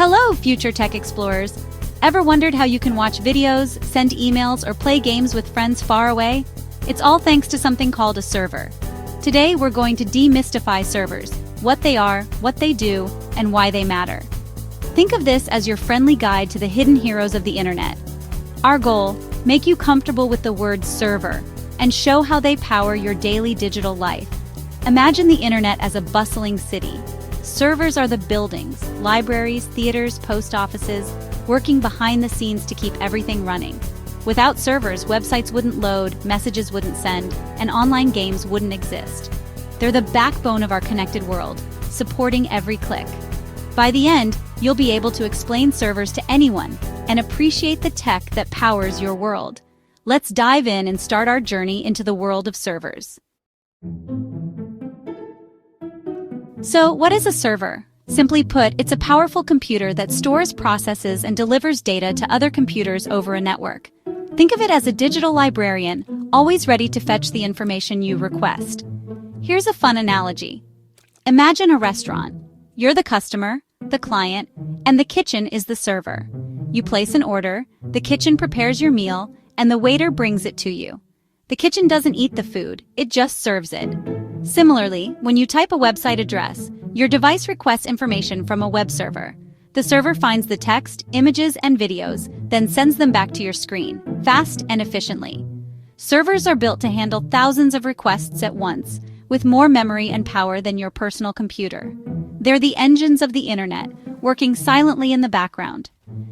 Hello, future tech explorers! Ever wondered how you can watch videos, send emails, or play games with friends far away? It's all thanks to something called a server. Today, we're going to demystify servers, what they are, what they do, and why they matter. Think of this as your friendly guide to the hidden heroes of the internet. Our goal, make you comfortable with the word server, and show how they power your daily digital life. Imagine the internet as a bustling city. Servers are the buildings, libraries, theaters, post offices, working behind the scenes to keep everything running. Without servers, websites wouldn't load, messages wouldn't send, and online games wouldn't exist. They're the backbone of our connected world, supporting every click. By the end, you'll be able to explain servers to anyone and appreciate the tech that powers your world. Let's dive in and start our journey into the world of servers. So, what is a server? Simply put, it's a powerful computer that stores, processes, and delivers data to other computers over a network. Think of it as a digital librarian, always ready to fetch the information you request. Here's a fun analogy. Imagine a restaurant. You're the customer, the client, and the kitchen is the server. You place an order, the kitchen prepares your meal, and the waiter brings it to you. The kitchen doesn't eat the food, it just serves it. Similarly, when you type a website address, your device requests information from a web server. The server finds the text, images, and videos, then sends them back to your screen, fast and efficiently. Servers are built to handle thousands of requests at once, with more memory and power than your personal computer. They're the engines of the internet, working silently in the background.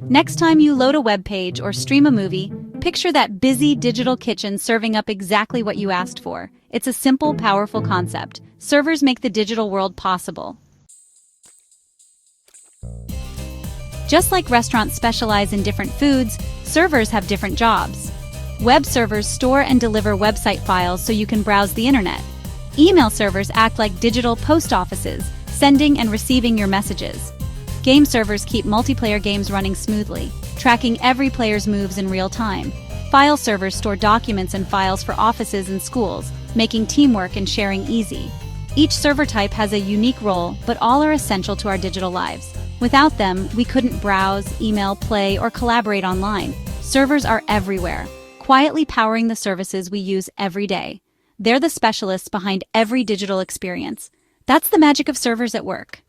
Next time you load a web page or stream a movie, picture that busy digital kitchen serving up exactly what you asked for. It's a simple, powerful concept. Servers make the digital world possible. Just like restaurants specialize in different foods, servers have different jobs. Web servers store and deliver website files so you can browse the internet. Email servers act like digital post offices, sending and receiving your messages. Game servers keep multiplayer games running smoothly, tracking every player's moves in real time. File servers store documents and files for offices and schools, making teamwork and sharing easy. Each server type has a unique role, but all are essential to our digital lives. Without them, we couldn't browse, email, play, or collaborate online. Servers are everywhere, quietly powering the services we use every day. They're the specialists behind every digital experience. That's the magic of servers at work.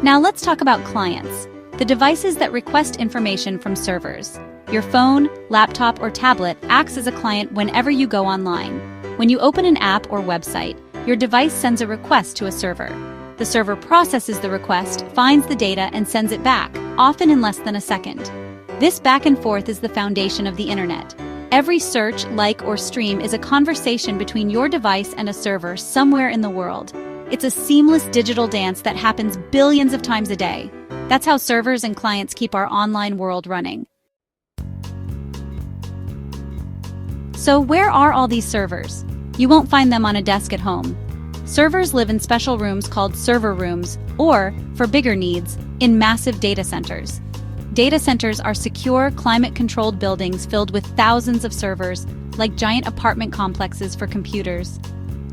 Now let's talk about clients, the devices that request information from servers. Your phone, laptop, or tablet acts as a client whenever you go online. When you open an app or website, your device sends a request to a server. The server processes the request, finds the data, and sends it back, often in less than a second. This back and forth is the foundation of the internet. Every search, like, or stream is a conversation between your device and a server somewhere in the world. It's a seamless digital dance that happens billions of times a day. That's how servers and clients keep our online world running. So where are all these servers? You won't find them on a desk at home. Servers live in special rooms called server rooms, or, for bigger needs, in massive data centers. Data centers are secure, climate-controlled buildings filled with thousands of servers, like giant apartment complexes for computers.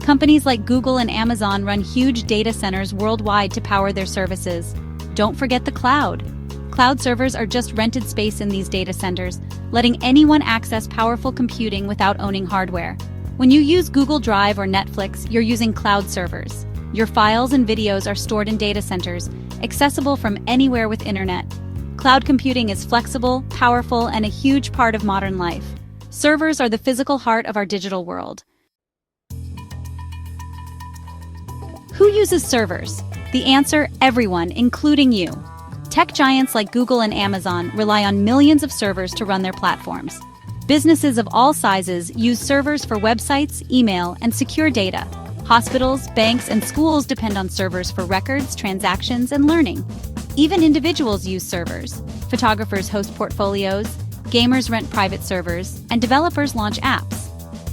Companies like Google and Amazon run huge data centers worldwide to power their services. Don't forget the cloud. Cloud servers are just rented space in these data centers, letting anyone access powerful computing without owning hardware. When you use Google Drive or Netflix, you're using cloud servers. Your files and videos are stored in data centers, accessible from anywhere with internet. Cloud computing is flexible, powerful, and a huge part of modern life. Servers are the physical heart of our digital world. Who uses servers? The answer, everyone, including you. Tech giants like Google and Amazon rely on millions of servers to run their platforms. Businesses of all sizes use servers for websites, email, and secure data. Hospitals, banks, and schools depend on servers for records, transactions, and learning. Even individuals use servers. Photographers host portfolios, gamers rent private servers, and developers launch apps.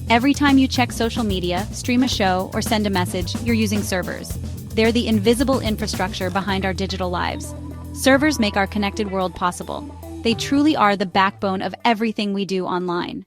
Every time you check social media, stream a show, or send a message, you're using servers. They're the invisible infrastructure behind our digital lives. Servers make our connected world possible. They truly are the backbone of everything we do online.